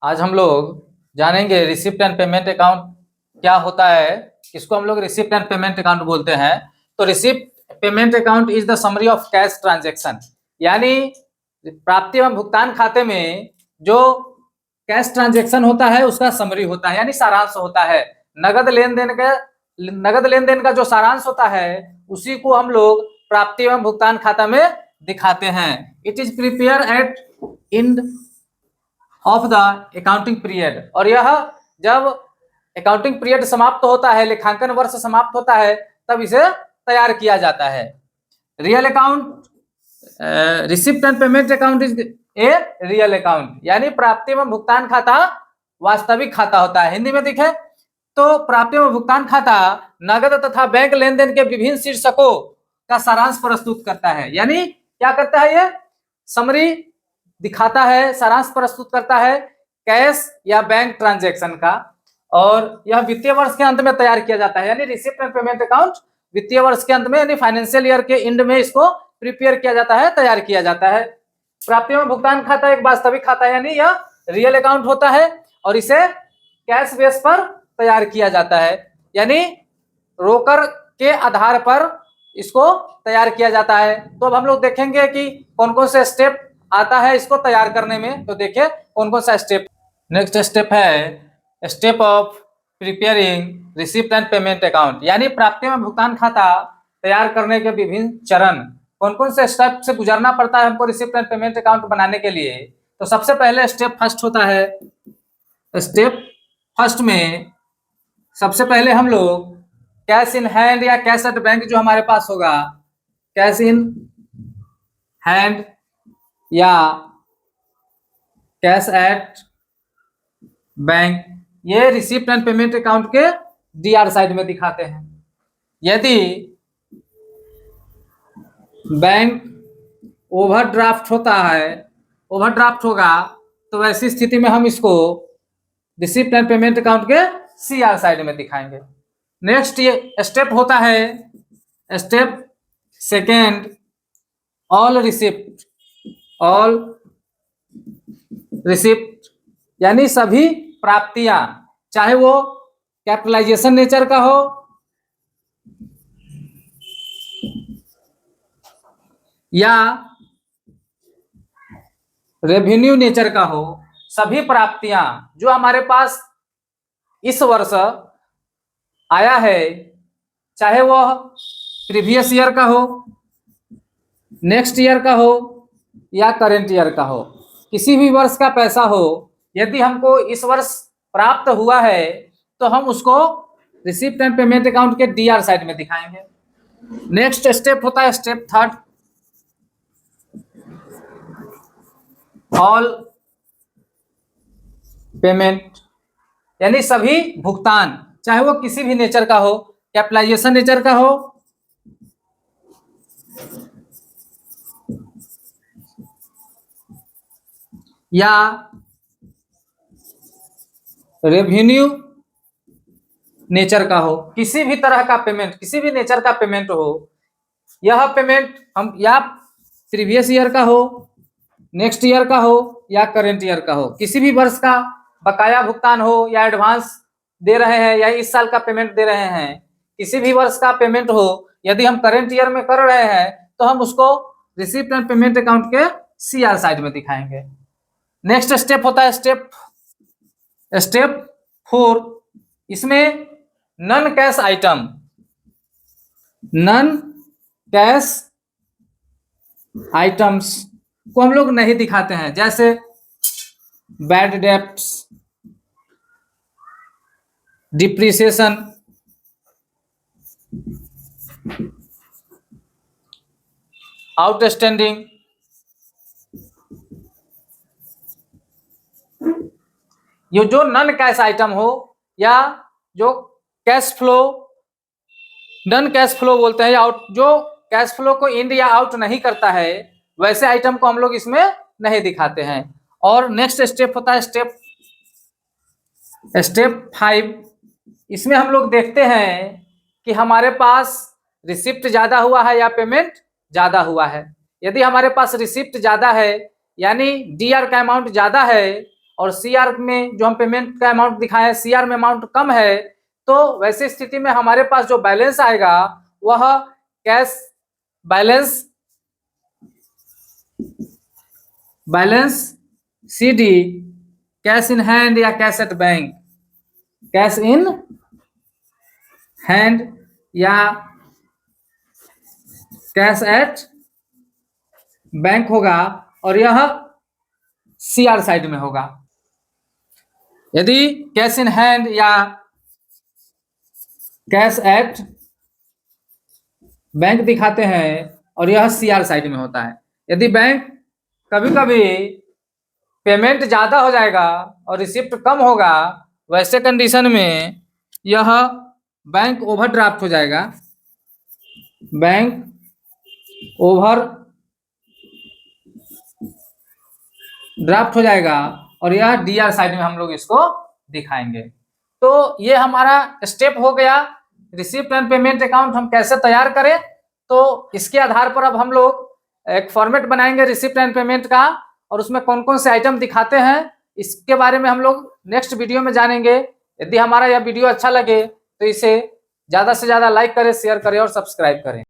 आज हम लोग जानेंगे रिसिप्ट एंड पेमेंट अकाउंट क्या होता है, इसको हम लोग रिसिप्ट एंड पेमेंट अकाउंट बोलते हैं। तो receipt payment account is the summary of cash transaction, यानी प्राप्ति एवं भुगतान खाते में जो कैश ट्रांजैक्शन होता है उसका समरी होता है, यानी सारांश होता है। नगद लेन देन का जो सारांश होता है उसी को हम लोग प्राप्ति एवं भुगतान खाता में दिखाते हैं। It is prepare at end of the accounting period, और यह जब अकाउंटिंग पीरियड समाप्त होता है, लेखांकन वर्ष समाप्त होता है, तब इसे तैयार किया जाता है। Real account, receipt and payment account is a real account, यानी प्राप्ति एवं भुगतान खाता वास्तविक खाता होता है। हिंदी में देखें तो प्राप्ति एवं भुगतान खाता नगद तथा बैंक लेन देन के विभिन्न शीर्षकों का सारांश प्रस्तुत करता है। यानी क्या करता है, ये समरी दिखाता है, सारांश प्रस्तुत करता है कैश या बैंक ट्रांजैक्शन का, और यह वित्तीय वर्ष के अंत में तैयार किया जाता है। यानी रिसिप्ट एंड पेमेंट अकाउंट वित्तीय वर्ष के अंत में, यानी फाइनेंशियल ईयर के एंड में इसको प्रिपेयर किया जाता है, तैयार किया जाता है। प्राप्ति एवं भुगतान खाता एक वास्तविक खाता है, यानी यह रियल अकाउंट होता है और इसे कैश बेस पर तैयार किया जाता है, यानी रोकर के आधार पर इसको तैयार किया जाता है। तो अब हम लोग देखेंगे कि कौन कौन से स्टेप आता है इसको तैयार करने में। तो देखिए कौन कौन सा स्टेप। नेक्स्ट स्टेप है step of preparing receipt and payment account, यानी प्राप्ति एवं भुगतान खाता तैयार करने के विभिन्न चरण, कौन कौन से स्टेप से गुजरना पड़ता है हमको रिसिप्ट एंड पेमेंट अकाउंट बनाने के लिए। तो सबसे पहले स्टेप फर्स्ट होता है, स्टेप फर्स्ट में सबसे पहले हम लोग कैश इन हैंड या कैश एट बैंक जो हमारे पास होगा, कैश इन हैंड या कैश एट बैंक, ये रिसिप्ट एंड पेमेंट अकाउंट के डीआर साइड में दिखाते हैं। यदि बैंक ओवरड्राफ्ट होता है, ओवरड्राफ्ट होगा, तो वैसी स्थिति में हम इसको रिसिप्ट एंड पेमेंट अकाउंट के सीआर साइड में दिखाएंगे। नेक्स्ट ये स्टेप होता है step second, all receipt, all receipt, यानी सभी प्राप्तियां, चाहे वो कैपिटलाइजेशन नेचर का हो या रेवेन्यू नेचर का हो, सभी प्राप्तियां जो हमारे पास इस वर्ष आया है, चाहे वह प्रीवियस ईयर का हो, नेक्स्ट ईयर का हो या करेंट ईयर का हो, किसी भी वर्ष का पैसा हो, यदि हमको इस वर्ष प्राप्त हुआ है तो हम उसको रिसिप्ट एंड पेमेंट अकाउंट के डीआर साइड में दिखाएंगे। नेक्स्ट स्टेप होता है स्टेप थर्ड, ऑल पेमेंट, यानी सभी भुगतान, चाहे वो किसी भी नेचर का हो, कैपिटलाइजेशन नेचर का हो या रेवेन्यू नेचर का हो, किसी भी तरह का पेमेंट, किसी भी नेचर का पेमेंट हो, यह पेमेंट हम या प्रीवियस ईयर का हो, नेक्स्ट ईयर का हो या करेंट ईयर का हो, किसी भी वर्ष का बकाया भुगतान हो या एडवांस दे रहे हैं या इस साल का पेमेंट दे रहे हैं, किसी भी वर्ष का पेमेंट हो, यदि हम करेंट ईयर में कर रहे हैं तो हम उसको रिसिप्ट एंड पेमेंट अकाउंट के सीआर साइड में दिखाएंगे। नेक्स्ट स्टेप होता है स्टेप फोर, इसमें non cash item, non cash items को हम लोग नहीं दिखाते हैं, जैसे बैड डेब्ट्स, डिप्रिसिएशन, आउटस्टैंडिंग, ये जो नॉन कैश आइटम हो या जो cash flow, non cash flow बोलते हैं, आउट, जो कैश फ्लो को इन या आउट नहीं करता है, वैसे आइटम को हम लोग इसमें नहीं दिखाते हैं। और नेक्स्ट स्टेप होता है स्टेप 5, इसमें हम लोग देखते हैं कि हमारे पास रिसिप्ट ज्यादा हुआ है या पेमेंट ज्यादा हुआ है। यदि हमारे पास रिसिप्ट ज्यादा है, यानी डीआर का अमाउंट ज्यादा है और CR में जो हम पेमेंट का अमाउंट दिखाए CR में अमाउंट कम है, तो वैसी स्थिति में हमारे पास जो बैलेंस आएगा वह cash balance CD, cash in hand या cash at bank, cash in hand या कैश एट बैंक होगा और यह CR साइड में होगा। यदि कैश इन हैंड या कैश एट बैंक दिखाते हैं और यह CR साइड में होता है। यदि बैंक कभी कभी पेमेंट ज़्यादा हो जाएगा और रिसिप्ट कम होगा, वैसे कंडीशन में यह बैंक ओवरड्राफ्ट हो जाएगा, बैंक ओवर ड्राफ्ट हो जाएगा और यह DR साइड में हम लोग इसको दिखाएंगे। तो ये हमारा स्टेप हो गया, रिसिप्ट एंड पेमेंट अकाउंट हम कैसे तैयार करें। तो इसके आधार पर अब हम लोग एक फॉर्मेट बनाएंगे रिसिप्ट एंड पेमेंट का, और उसमें कौन कौन से आइटम दिखाते हैं इसके बारे में हम लोग नेक्स्ट वीडियो में जानेंगे। यदि हमारा यह वीडियो अच्छा लगे तो इसे ज़्यादा से ज़्यादा लाइक करें, शेयर करें और सब्सक्राइब करें।